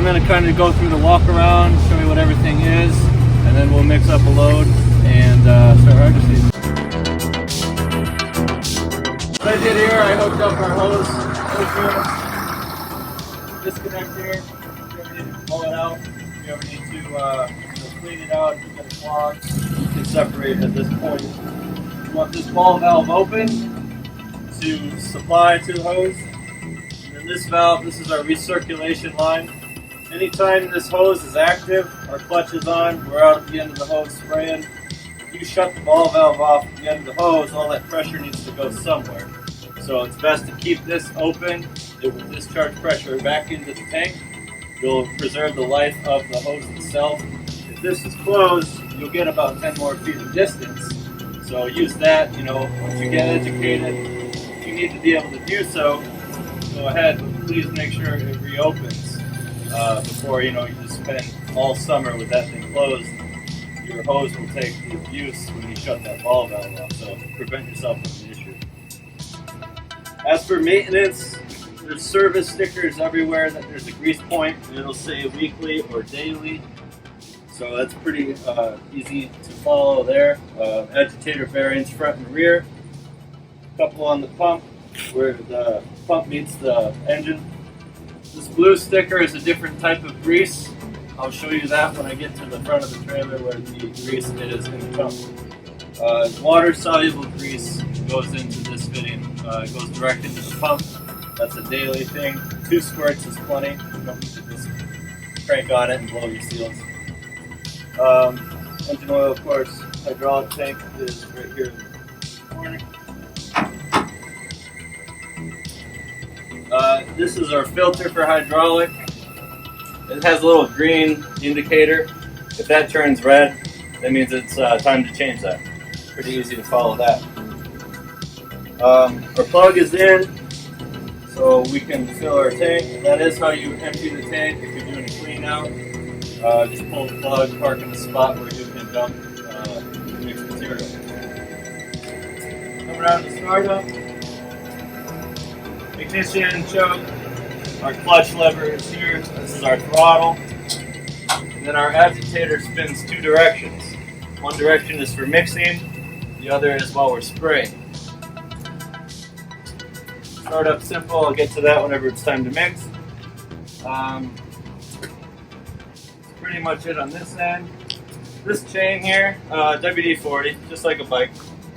going to kind of go through the walk around, show you what everything is, and then we'll mix up a load and start hydroseeding. What I did here, I hooked up our hose disconnect here. If you ever need to blow it out, if you ever need to clean it out, if you get a clog, you can separate at this point. You want this ball valve open to supply to the hose. And then this valve, this is our recirculation line. Anytime this hose is active, our clutch is on, we're out at the end of the hose spraying. If you shut the ball valve off at the end of the hose, all that pressure needs to go somewhere. So it's best to keep this open. It will discharge pressure back into the tank. You'll preserve the life of the hose itself. If this is closed, you'll get about 10 more feet of distance. So use that, once you get educated. If you need to be able to do so, go ahead, but please make sure it reopens before, you just spend all summer with that thing closed. Your hose will take the abuse when you shut that ball valve off, so prevent yourself from the issue. As for maintenance, there's service stickers everywhere that there's a grease point, and it'll say weekly or daily. So that's pretty easy to follow there. Agitator bearings front and rear. A couple on the pump where the pump meets the engine. This blue sticker is a different type of grease. I'll show you that when I get to the front of the trailer where the grease is in the pump. Water-soluble grease goes into this fitting. It goes direct into the pump. That's a daily thing. 2 squirts is plenty. You don't need to just crank on it and blow your seals. Engine oil, of course. Hydraulic tank is right here in the corner. This is our filter for hydraulic. It has a little green indicator. If that turns red, that means it's time to change that. Pretty easy to follow that. Our plug is in, so we can fill our tank. That is how you empty the tank if you're doing a clean out. Just pull the plug, park in a spot where you can dump mixed material. Come around to startup. Ignition, choke. Our clutch lever is here. This is our throttle. And then our agitator spins 2 directions. One direction is for mixing, the other is while we're spraying. Start up simple, I'll get to that whenever it's time to mix. That's pretty much it on this end. This chain here, WD-40, just like a bike.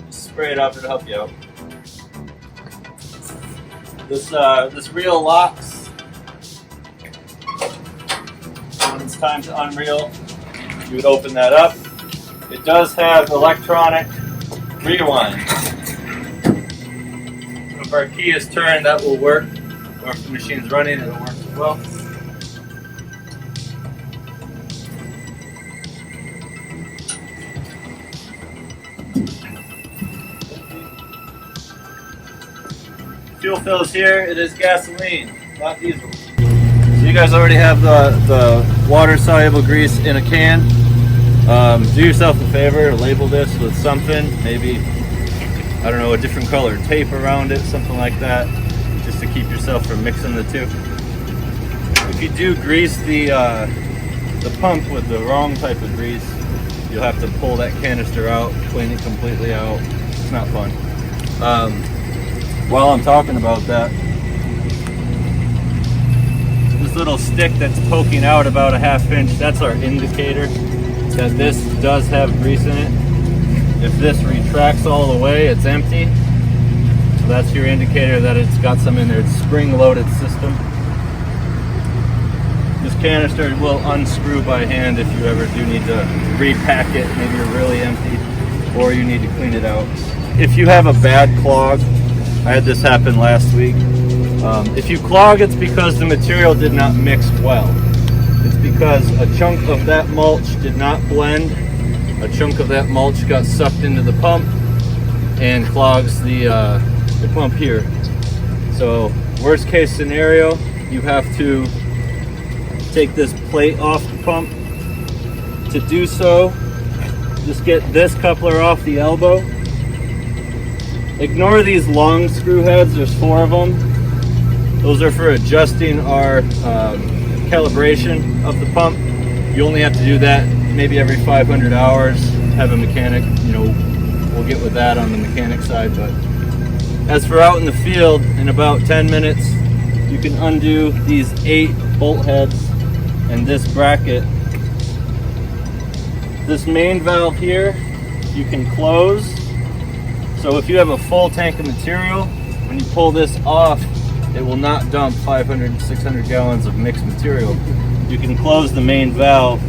Just spray it up, it'll help you out. This reel locks. When it's time to unreel, you would open that up. It does have electronic rewind. If our key is turned, that will work. Or if the machine's running, it'll work as well. Fuel fill is here. It is gasoline, not diesel. So you guys already have the water-soluble grease in a can. Do yourself a favor, label this with something, maybe, I don't know, a different color tape around it, something like that, just to keep yourself from mixing the two. If you do grease the pump with the wrong type of grease, you'll have to pull that canister out, clean it completely out. It's not fun. While I'm talking about that, this little stick that's poking out about a 1/2 inch, that's our indicator that this does have grease in it. If this retracts all the way, it's empty. So that's your indicator that it's got some in there. It's a spring-loaded system. This canister will unscrew by hand if you ever do need to repack it. Maybe you're really empty or you need to clean it out. If you have a bad clog, I had this happen last week. If you clog, it's because the material did not mix well. It's because a chunk of that mulch did not blend. A chunk of that mulch got sucked into the pump and clogs the pump here. So worst case scenario, you have to take this plate off the pump. To do so, just get this coupler off the elbow. Ignore these long screw heads, there's 4 of them. Those are for adjusting our calibration of the pump. You only have to do that maybe every 500 hours. Have a mechanic, you know, we'll get with that on the mechanic side. But as for out in the field, in about 10 minutes, you can undo these 8 bolt heads and this bracket. This main valve here, you can close. So if you have a full tank of material, when you pull this off, it will not dump 500, 600 gallons of mixed material. You can close the main valve,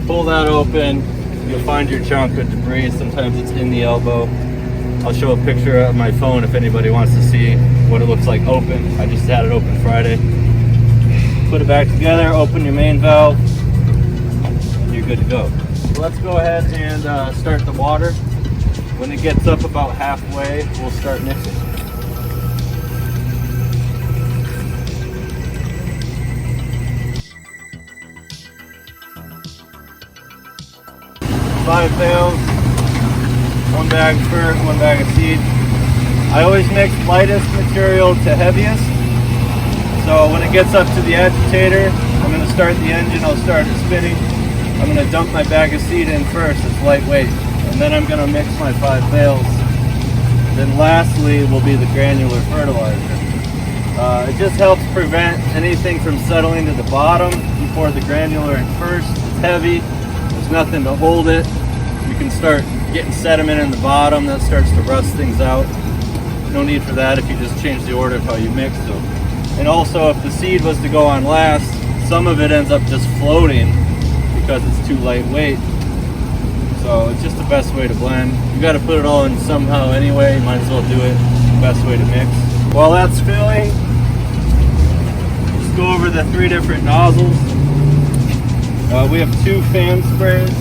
pull that open, you'll find your chunk of debris. Sometimes it's in the elbow. I'll show a picture of my phone if anybody wants to see what it looks like open. I just had it open Friday. Put it back together, open your main valve, and you're good to go. So let's go ahead and start the water. When it gets up about halfway, we'll start mixing. 5 bales, 1 bag of dirt, 1 bag of seed. I always mix lightest material to heaviest. So when it gets up to the agitator, I'm going to start the engine, I'll start it spinning. I'm going to dump my bag of seed in first, it's lightweight. And then I'm going to mix my 5 bales. Then lastly will be the granular fertilizer. It just helps prevent anything from settling to the bottom. You pour the granular in first, it's heavy, there's nothing to hold it. You can start getting sediment in the bottom, that starts to rust things out. No need for that if you just change the order of how you mix them. And also if the seed was to go on last, some of it ends up just floating because it's too lightweight. So it's just the best way to blend. You got to put it all in somehow anyway, you might as well do it. The best way to mix. While that's filling, just go over the 3 different nozzles. We have 2 fan sprayers.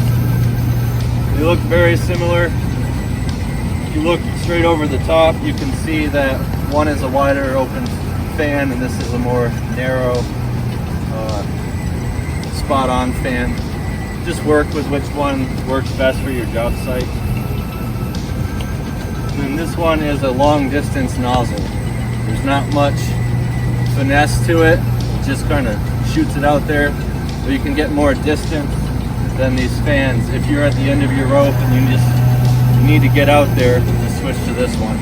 They look very similar. If you look straight over the top, you can see that one is a wider open fan and this is a more narrow spot-on fan. Just work with which one works best for your job site. And then this one is a long distance nozzle. There's not much finesse to it. It just kind of shoots it out there. So you can get more distance than these fans. If you're at the end of your rope and you need to get out there, just switch to this one.